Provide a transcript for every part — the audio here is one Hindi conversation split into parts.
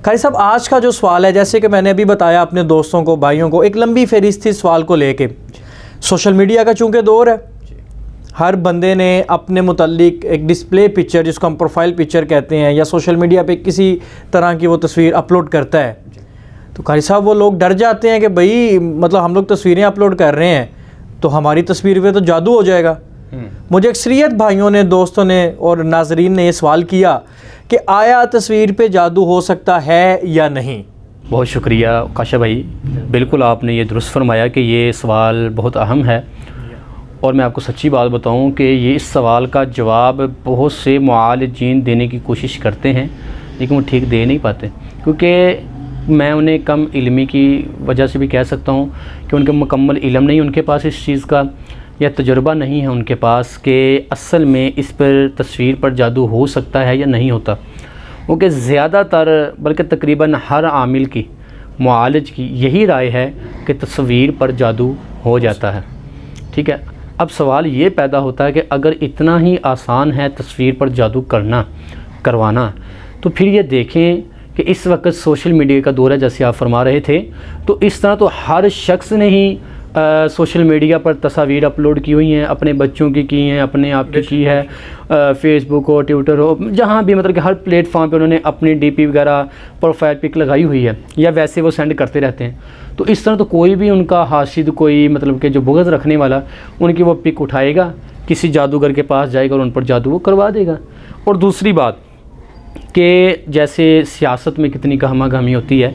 कारी साहब, आज का जो सवाल है, जैसे कि मैंने अभी बताया अपने दोस्तों को, भाइयों को, एक लंबी फहरिस्त थी सवाल को लेके। सोशल मीडिया का चूँकि दौर है, हर बंदे ने अपने मुतल्लिक एक डिस्प्ले पिक्चर, जिसको हम प्रोफाइल पिक्चर कहते हैं, या सोशल मीडिया पे किसी तरह की वो तस्वीर अपलोड करता है। तो कारी साहब, वो लोग डर जाते हैं कि भाई मतलब हम लोग तस्वीरें अपलोड कर रहे हैं तो हमारी तस्वीर पे तो जादू हो जाएगा। मुझे अक्सरियत भाइयों ने, दोस्तों ने और नाजरीन ने ये सवाल किया कि आया तस्वीर पे जादू हो सकता है या नहीं। बहुत शुक्रिया काशा भाई, बिल्कुल आपने ये दुरुस्त फरमाया कि ये सवाल बहुत अहम है। और मैं आपको सच्ची बात बताऊं कि ये इस सवाल का जवाब बहुत से मुआलिजीन देने की कोशिश करते हैं, लेकिन वो ठीक दे नहीं पाते, क्योंकि मैं उन्हें कम इल्मी की वजह से भी कह सकता हूं कि उनके मुकम्मल इल्म नहीं उनके पास इस चीज़ का, या तजुर्बा नहीं है उनके पास कि असल में इस पर तस्वीर पर जादू हो सकता है या नहीं होता। क्योंकि ज़्यादातर, बल्कि तकरीबन हर आमिल की, मुआलिज की यही राय है कि तस्वीर पर जादू हो जाता है। ठीक है, अब सवाल ये पैदा होता है कि अगर इतना ही आसान है तस्वीर पर जादू करवाना, तो फिर ये देखें कि इस वक्त सोशल मीडिया का दौर है, जैसे आप फरमा रहे थे, तो इस तरह तो हर शख्स ने ही सोशल मीडिया पर तस्वीर अपलोड की हुई हैं, अपने बच्चों की हैं, अपने आप की है, फेसबुक हो, ट्विटर हो, जहाँ भी, मतलब कि हर प्लेटफॉर्म पे उन्होंने अपनी डीपी वगैरह प्रोफाइल पिक लगाई हुई है, या वैसे वो सेंड करते रहते हैं। तो इस तरह तो कोई भी उनका हासिद, कोई मतलब कि जो बुग़्ज़ रखने वाला, उनकी वो पिक उठाएगा, किसी जादूगर के पास जाएगा और उन पर जादू वो करवा देगा। और दूसरी बात कि जैसे सियासत में कितनी गहमा-गहमी होती है,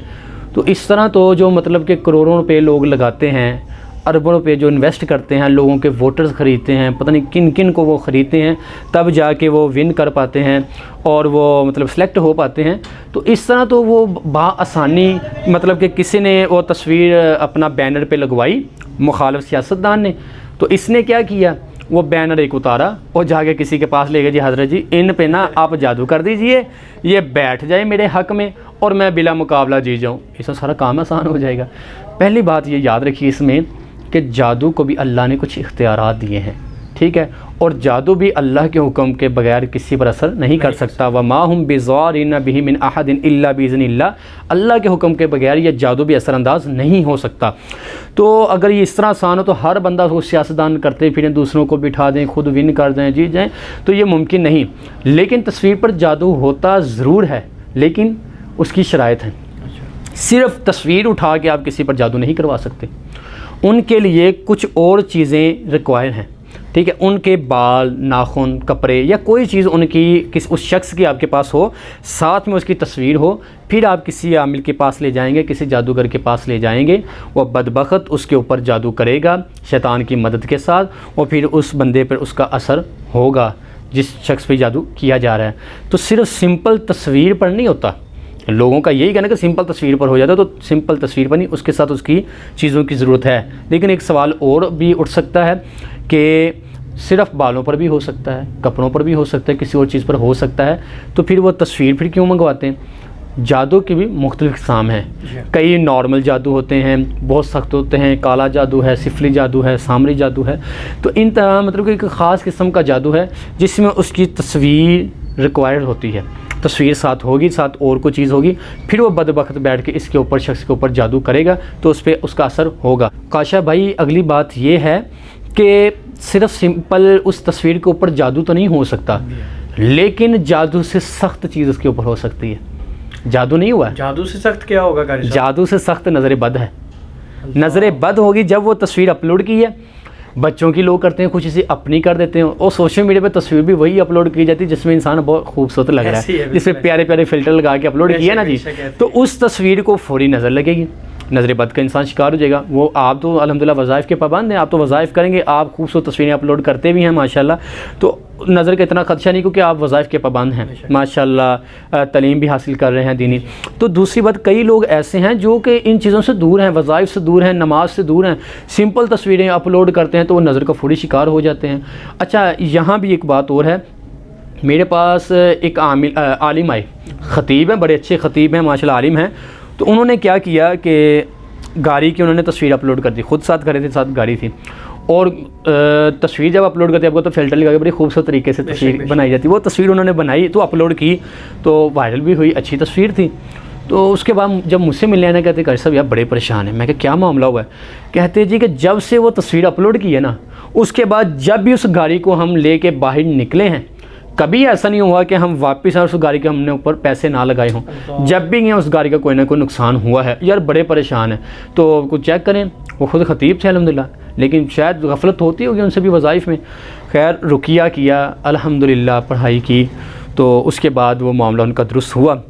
तो इस तरह तो जो मतलब कि करोड़ों रुपए लोग लगाते हैं, अरबों रुपए जो इन्वेस्ट करते हैं, लोगों के वोटर्स ख़रीदते हैं, पता नहीं किन किन को वो ख़रीदते हैं, तब जाके वो विन कर पाते हैं और वो मतलब सेलेक्ट हो पाते हैं। तो इस तरह तो वो बआसानी, मतलब कि किसी ने वो तस्वीर अपना बैनर पे लगवाई, मुखालिफ सियासतदान ने, तो इसने क्या किया, वो बैनर एक उतारा और जाके किसी के पास ले गए, जी हज़रत जी इन पे ना आप जादू कर दीजिए, ये बैठ जाए मेरे हक़ में और मैं बिला मुकाबला जीत जाऊँ। इससे सारा काम आसान हो जाएगा। पहली बात ये याद रखिए इसमें कि जादू को भी अल्लाह ने कुछ इख्तियारात दिए हैं, ठीक है, और जादू भी अल्लाह के हुक्म के बगैर किसी पर असर नहीं कर सकता। वमा हुम बिज़ारिन बिही मिन अहदिन इल्ला बिइज़निल्लाह, अल्लाह के हुक्म के बगैर ये जादू भी असरअंदाज नहीं हो सकता। तो अगर ये इस तरह आसान हो तो हर बंदा को सियासतदान करते फिरें, दूसरों को बिठा दें, खुद विन कर दें, जीत जाएँ, तो ये मुमकिन नहीं। लेकिन तस्वीर पर जादू होता ज़रूर है, लेकिन उसकी शराइत है। सिर्फ़ तस्वीर उठा के आप किसी पर जादू नहीं करवा सकते, उनके लिए कुछ और चीज़ें रिक्वायर हैं। ठीक है, उनके बाल, नाखून, कपड़े या कोई चीज़ उनकी उस शख्स की आपके पास हो, साथ में उसकी तस्वीर हो, फिर आप किसी आमिल के पास ले जाएंगे, किसी जादूगर के पास ले जाएंगे, वह बदबख्त उसके ऊपर जादू करेगा शैतान की मदद के साथ, और फिर उस बंदे पर उसका असर होगा जिस शख्स पर जादू किया जा रहा है। तो सिर्फ सिंपल तस्वीर पर नहीं होता। लोगों का यही कहना कि सिंपल तस्वीर पर हो जाता है, तो सिंपल तस्वीर पर नहीं, उसके साथ उसकी चीज़ों की ज़रूरत है। लेकिन एक सवाल और भी उठ सकता है कि सिर्फ़ बालों पर भी हो सकता है, कपड़ों पर भी हो सकता है, किसी और चीज़ पर हो सकता है, तो फिर वो तस्वीर फिर क्यों मंगवाते हैं। जादू के भी मुख्तलिफ इक़साम हैं। कई नॉर्मल जादू होते हैं, बहुत सख्त होते हैं, काला जादू है, सिफली जादू है, सामरी जादू है। तो इन तरह मतलब कि एक ख़ास किस्म का जादू है जिसमें उसकी तस्वीर रिक्वायर्ड होती है, तस्वीर साथ होगी, साथ और कोई चीज़ होगी, फिर वो बदबख्त बैठ के इसके ऊपर, शख्स के ऊपर जादू करेगा, तो उस पर उसका असर होगा। काशा भाई, अगली बात ये है कि सिर्फ सिंपल उस तस्वीर के ऊपर जादू तो नहीं हो सकता, लेकिन जादू से सख्त चीज़ उसके ऊपर हो सकती है। जादू नहीं हुआ, जादू से सख्त क्या होगा कारी साहब? जादू से सख्त नज़र बद है। नज़र बद होगी जब वो तस्वीर अपलोड की है, बच्चों की लोग करते हैं, कुछ इसे अपनी कर देते हैं, और सोशल मीडिया पे तस्वीर भी वही अपलोड की जाती है जिसमें इंसान बहुत खूबसूरत लग रहा है, जिसमें प्यारे प्यारे फ़िल्टर लगा के अपलोड किया ना जी, तो उस तस्वीर को फौरी नज़र लगेगी, नज़र बद का इंसान शिकार हो जाएगा। वो आप तो अल्हम्दुलिल्लाह वज़ाइफ के पाबंद हैं, आप तो वज़ाइफ करेंगे, आप खूबसूरत तस्वीरें अपलोड करते भी हैं माशाल्लाह, तो नज़र का इतना ख़दशा नहीं, क्योंकि आप वज़ाइफ के पाबंद हैं माशाल्लाह, तालीम भी हासिल कर रहे हैं दीनी। तो दूसरी बात, कई लोग ऐसे हैं जो कि इन चीज़ों से दूर हैं, वज़ाइफ से दूर हैं, नमाज से दूर हैं, सिंपल तस्वीरें अपलोड करते हैं, तो वो नज़र का फौरी शिकार हो जाते हैं। अच्छा, यहाँ भी एक बात और है, मेरे पास एक आलिम आए, ख़तीब हैं, बड़े अच्छे ख़तीब हैं माशाल्लाह, आलिम हैं। तो उन्होंने क्या किया कि गाड़ी की उन्होंने तस्वीर अपलोड कर दी, ख़ुद साथ करे थे, साथ गाड़ी थी, और तस्वीर जब अपलोड करते आपको तो फ़िल्टर लगा के बड़ी खूबसूरत तरीके से तस्वीर बनाई जाती है। वो तस्वीर उन्होंने बनाई तो अपलोड की, तो वायरल भी हुई, अच्छी तस्वीर थी। तो उसके बाद जब मुझसे मिलने आने कहते कारी साहब यार बड़े परेशान हैं। मैं कहा क्या मामला हुआ है? कहते जी कि जब से वो तस्वीर अपलोड की है ना, उसके बाद जब भी उस गाड़ी को हम ले के बाहर निकले हैं, कभी ऐसा नहीं हुआ कि हम वापस आए उस गाड़ी के हमने ऊपर पैसे ना लगाए हों। जब भी गए उस गाड़ी का कोई ना कोई नुकसान हुआ है। यार बड़े परेशान हैं। तो कुछ चेक करें, वो खुद खतीब थे अल्हम्दुलिल्लाह, लेकिन शायद गफलत होती होगी उनसे भी वज़ाइफ में। खैर रुकिया किया, अल्हम्दुलिल्लाह पढ़ाई की, तो उसके बाद वो मामला उनका दुरुस्त हुआ।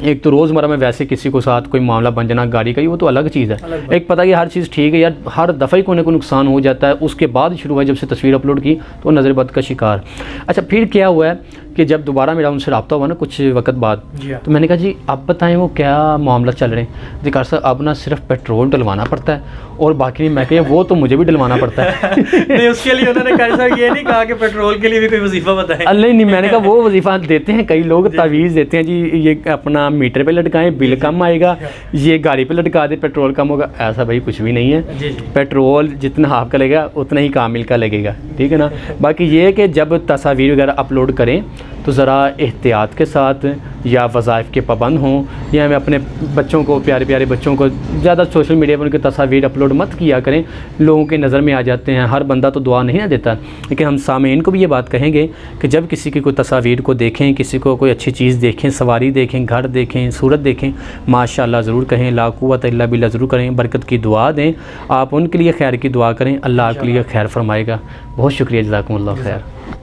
एक तो रोज़मर्रा में वैसे किसी को साथ कोई मामला बन जाना गाड़ी का ही, वो तो अलग चीज़ है। एक पता कि हर चीज़ ठीक है यार, हर दफ़ा ही कोई ना कोई नुकसान हो जाता है। उसके बाद शुरू हुआ जब से तस्वीर अपलोड की तो नज़र बद का शिकार। अच्छा फिर क्या हुआ है कि जब दोबारा मेरा उनसे रब्ता हुआ ना कुछ वक्त बाद, तो मैंने कहा जी आप बताएं वो क्या मामला चल रहे हैं? जी कार साहब अब ना सिर्फ पेट्रोल डलवाना पड़ता है और बाकी नहीं। मैं कहा वो तो मुझे भी डलवाना पड़ता है। नहीं उसके लिए उन्होंने कारी साहब ये नहीं कहा कि पेट्रोल के लिए भी कोई वजीफ़ा बताएं? नहीं, मैंने कहा वो वजीफ़ा देते हैं कई लोग, तावीज़ देते हैं जी ये अपना मीटर पे लटकाएं बिल कम आएगा, ये गाड़ी पे लटका दे पेट्रोल कम होगा। ऐसा भाई कुछ भी नहीं है। पेट्रोल जितना आपका लगेगा उतना ही कामिल का लगेगा, ठीक है ना। बाकी ये है कि जब तस्वीर वगैरह अपलोड करें तो ज़रा एहतियात के साथ, या वज़ाइफ के पाबंद हों, या हमें अपने बच्चों को, प्यारे प्यारे बच्चों को ज़्यादा सोशल मीडिया पर उनकी तस्वीर अपलोड मत किया करें। लोगों की नज़र में आ जाते हैं। हर बंदा तो दुआ नहीं ना देता, लेकिन हम सामीन को भी ये बात कहेंगे कि जब किसी की कोई तस्वीर को देखें, किसी को कोई अच्छी चीज़ देखें, सवारी देखें, घर देखें, सूरत देखें, माशाअल्लाह ज़रूर कहें, ला कुव्वत इल्ला बिल्लाह ज़रूर करें, बरकत की दुआ दें। आप उनके लिए खैर की दुआ करें, अल्लाह आपके लिए खैर फरमाएगा। बहुत शुक्रिया, जज़ाकुमुल्लाह खैर।